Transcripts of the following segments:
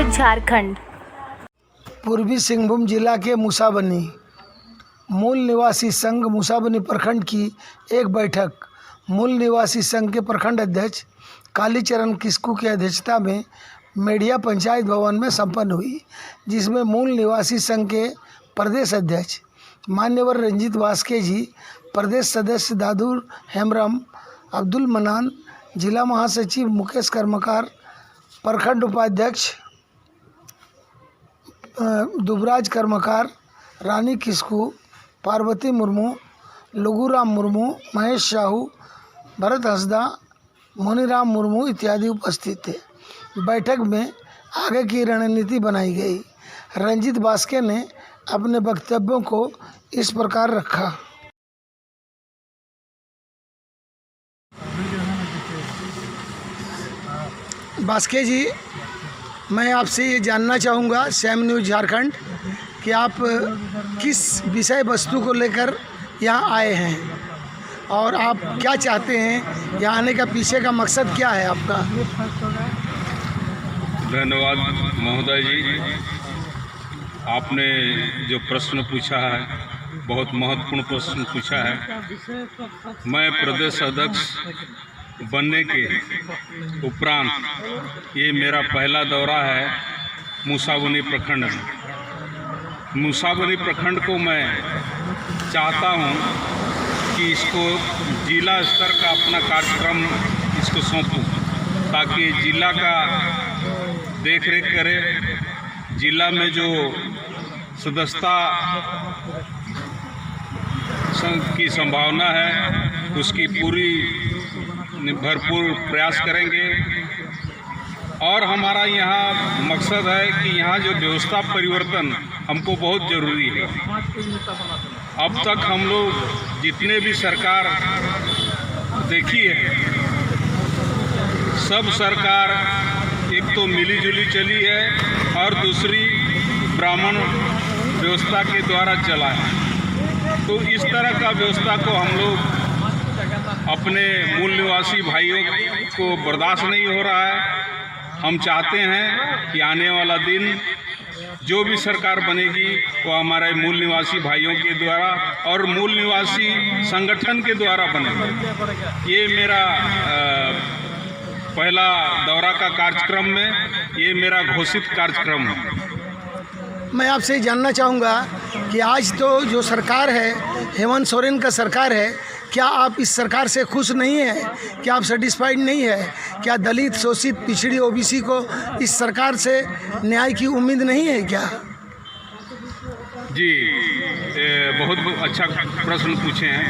News Jharkhand. पूर्वी सिंहभूम जिला के मूसाबनी मूल निवासी संघ मूसाबनी प्रखंड की एक बैठक मूल निवासी संघ के प्रखंड अध्यक्ष कालीचरण किस्कू की अध्यक्षता में मेढ़िया पंचायत भवन में संपन्न हुई, जिसमें मूल निवासी संघ के प्रदेश अध्यक्ष मान्यवर रंजीत वास्के जी, प्रदेश सदस्य दादुर हेमरम, अब्दुल मनान, जिला महासचिव मुकेश कर्मकार, प्रखंड उपाध्यक्ष दुबराज कर्मकार, रानी किस्कू, पार्वती मुर्मू, लघुराम मुर्मू, महेश साहू, भरत हंसदा, मोनीराम मुर्मू इत्यादि उपस्थित थे। बैठक में आगे की रणनीति बनाई गई। रंजीत वास्के ने अपने वक्तव्यों को इस प्रकार रखा। वास्के जी, मैं आपसे ये जानना चाहूँगा सैम न्यूज़ झारखंड कि आप किस विषय वस्तु को लेकर यहाँ आए हैं और आप क्या चाहते हैं, यहाँ आने का पीछे का मकसद क्या है आपका? धन्यवाद महोदय जी, आपने जो प्रश्न पूछा है बहुत महत्वपूर्ण प्रश्न पूछा है। मैं प्रदेश अध्यक्ष बनने के उपरांत ये मेरा पहला दौरा है मूसाबनी प्रखंड में। मूसाबनी प्रखंड को मैं चाहता हूँ कि इसको जिला स्तर का अपना कार्यक्रम इसको सौंपूं, ताकि जिला का देख रेख करे। जिला में जो सदस्यता की संभावना है उसकी पूरी भरपूर प्रयास करेंगे। और हमारा यहाँ मकसद है कि यहाँ जो व्यवस्था परिवर्तन हमको बहुत ज़रूरी है। अब तक हम लोग जितने भी सरकार देखी है, सब सरकार एक तो मिली जुली चली है और दूसरी ब्राह्मण व्यवस्था के द्वारा चला है। तो इस तरह का व्यवस्था को हम लोग अपने मूल निवासी भाइयों को बर्दाश्त नहीं हो रहा है। हम चाहते हैं कि आने वाला दिन जो भी सरकार बनेगी वो हमारे मूल निवासी भाइयों के द्वारा और मूल निवासी संगठन के द्वारा बने। ये मेरा पहला दौरा का कार्यक्रम में ये मेरा घोषित कार्यक्रम है। मैं आपसे जानना चाहूँगा कि आज तो जो सरकार है हेमंत सोरेन का सरकार है, क्या आप इस सरकार से खुश नहीं हैं? क्या आप सेटिस्फाइड नहीं है? क्या दलित, शोषित, पिछड़ी, ओबीसी को इस सरकार से न्याय की उम्मीद नहीं है क्या? जी, बहुत अच्छा प्रश्न पूछे हैं।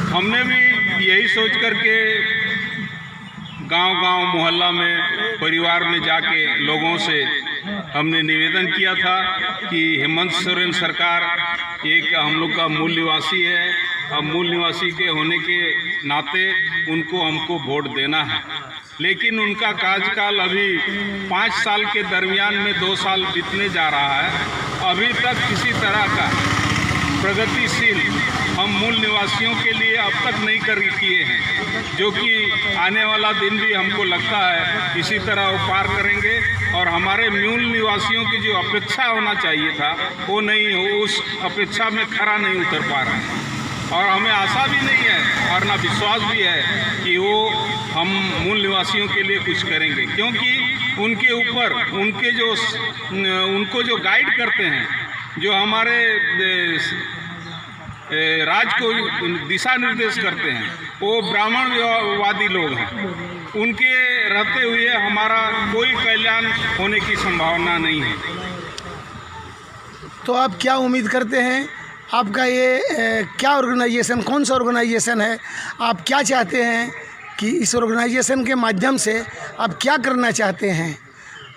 हमने भी यही सोच करके गांव-गांव, मोहल्ला में, परिवार में जाके लोगों से हमने निवेदन किया था कि हेमंत सोरेन सरकार एक हम लोग का मूल निवासी है। अब मूल निवासी के होने के नाते उनको हमको वोट देना है। लेकिन उनका कार्यकाल अभी 5 साल के दरमियान में 2 साल बीतने जा रहा है। अभी तक किसी तरह का प्रगतिशील हम मूल निवासियों के लिए अब तक नहीं कर किए हैं, जो कि आने वाला दिन भी हमको लगता है इसी तरह वो पार करेंगे। और हमारे मूल निवासियों की जो अपेक्षा होना चाहिए था वो नहीं हो, उस अपेक्षा में खरा नहीं उतर पा रहे हैं। और हमें आशा भी नहीं है और ना विश्वास भी है कि वो हम मूल निवासियों के लिए कुछ करेंगे, क्योंकि उनके ऊपर उनको जो गाइड करते हैं, जो हमारे राज्य को दिशा निर्देश करते हैं, वो ब्राह्मणवादी लोग हैं। उनके रहते हुए हमारा कोई कल्याण होने की संभावना नहीं है। तो आप क्या उम्मीद करते हैं? आपका ये क्या ऑर्गेनाइजेशन, कौन सा ऑर्गेनाइजेशन है? आप क्या चाहते हैं कि इस ऑर्गेनाइजेशन के माध्यम से आप क्या करना चाहते हैं?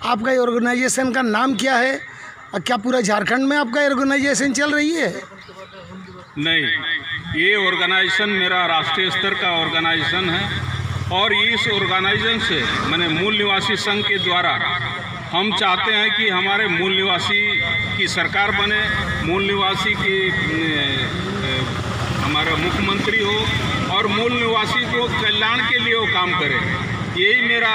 आपका ये ऑर्गेनाइजेशन का नाम क्या है और क्या पूरा झारखंड में आपका ऑर्गेनाइजेशन चल रही है? नहीं, ये ऑर्गेनाइजेशन मेरा राष्ट्रीय स्तर का ऑर्गेनाइजेशन है। और इस ऑर्गेनाइजेशन से मैंने मूल निवासी संघ के द्वारा हम चाहते हैं कि हमारे मूल निवासी की सरकार बने, मूल निवासी की हमारा मुख्यमंत्री हो और मूल निवासी को कल्याण के लिए वो काम करे। यही मेरा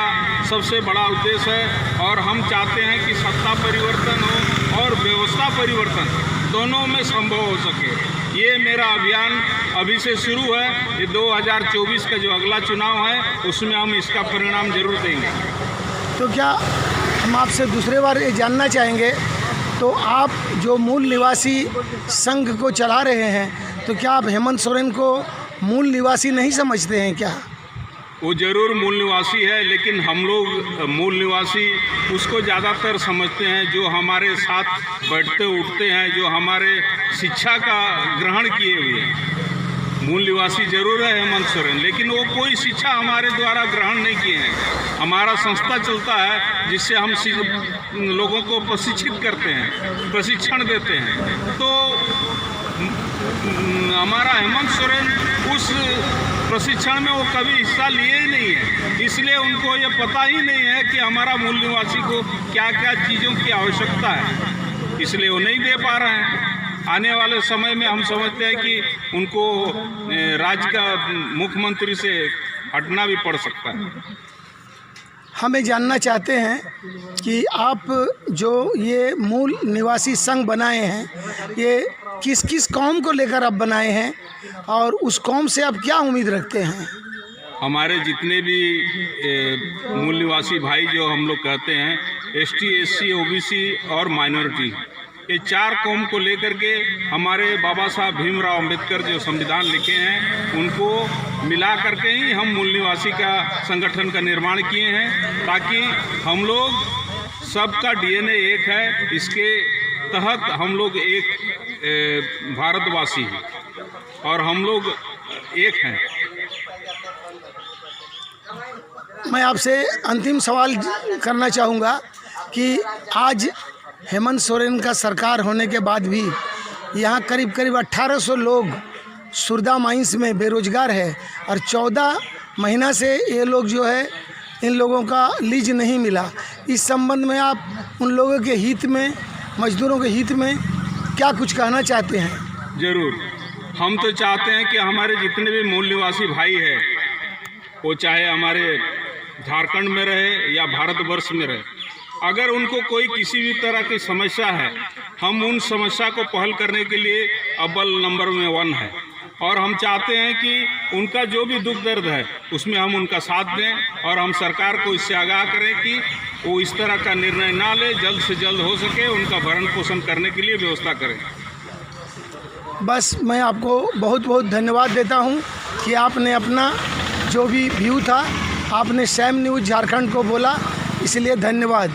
सबसे बड़ा उद्देश्य है। और हम चाहते हैं कि सत्ता परिवर्तन हो और व्यवस्था परिवर्तन दोनों में संभव हो सके। ये मेरा अभियान अभी से शुरू है। ये 2024 का जो अगला चुनाव है उसमें हम इसका परिणाम जरूर देंगे। तो क्या हम आपसे दूसरे बार ये जानना चाहेंगे, तो आप जो मूल निवासी संघ को चला रहे हैं, तो क्या आप हेमंत सोरेन को मूल निवासी नहीं समझते हैं क्या? वो ज़रूर मूल निवासी है, लेकिन हम लोग मूल निवासी उसको ज़्यादातर समझते हैं जो हमारे साथ बैठते उठते हैं, जो हमारे शिक्षा का ग्रहण किए हुए हैं। मूल निवासी जरूर है हेमंत सोरेन, लेकिन वो कोई शिक्षा हमारे द्वारा ग्रहण नहीं किए हैं। हमारा संस्था चलता है जिससे हम लोगों को प्रशिक्षित करते हैं, प्रशिक्षण देते हैं। तो हमारा हेमंत सोरेन उस प्रशिक्षण में वो कभी हिस्सा लिए ही नहीं है, इसलिए उनको ये पता ही नहीं है कि हमारा मूल निवासी को क्या क्या चीज़ों की आवश्यकता है, इसलिए वो नहीं दे पा रहे हैं। आने वाले समय में हम समझते हैं कि उनको राज्य का मुख्यमंत्री से हटना भी पड़ सकता है। हमें जानना चाहते हैं कि आप जो ये मूल निवासी संघ बनाए हैं, ये किस किस कौम को लेकर आप बनाए हैं और उस कौम से आप क्या उम्मीद रखते हैं? हमारे जितने भी मूल निवासी भाई जो हम लोग कहते हैं, ST, SC, OBC और माइनॉरिटी, ये 4 कौम को लेकर के हमारे बाबा साहब भीमराव अंबेडकर जो संविधान लिखे हैं उनको मिला करके ही हम मूल निवासी का संगठन का निर्माण किए हैं, ताकि हम लोग सबका DNA एक है। इसके तहत हम लोग एक भारतवासी हैं और हम लोग एक हैं। मैं आपसे अंतिम सवाल करना चाहूँगा कि आज हेमंत सोरेन का सरकार होने के बाद भी यहाँ करीब करीब 1800 लोग सुरदा माइंस में बेरोजगार है और 14 महीना से ये लोग जो है, इन लोगों का लीज नहीं मिला। इस संबंध में आप उन लोगों के हित में, मजदूरों के हित में क्या कुछ कहना चाहते हैं? ज़रूर, हम तो चाहते हैं कि हमारे जितने भी मूल निवासी भाई हैं, वो चाहे हमारे झारखंड में रहे या भारतवर्ष में रहे, अगर उनको कोई किसी भी तरह की समस्या है, हम उन समस्या को पहल करने के लिए अव्वल नंबर में 1 है। और हम चाहते हैं कि उनका जो भी दुख दर्द है उसमें हम उनका साथ दें और हम सरकार को इससे आगाह करें कि वो इस तरह का निर्णय ना ले, जल्द से जल्द हो सके उनका भरण पोषण करने के लिए व्यवस्था करें। बस मैं आपको बहुत बहुत धन्यवाद देता हूं कि आपने अपना जो भी व्यू था आपने सैम न्यूज़ झारखंड को बोला, इसलिए धन्यवाद।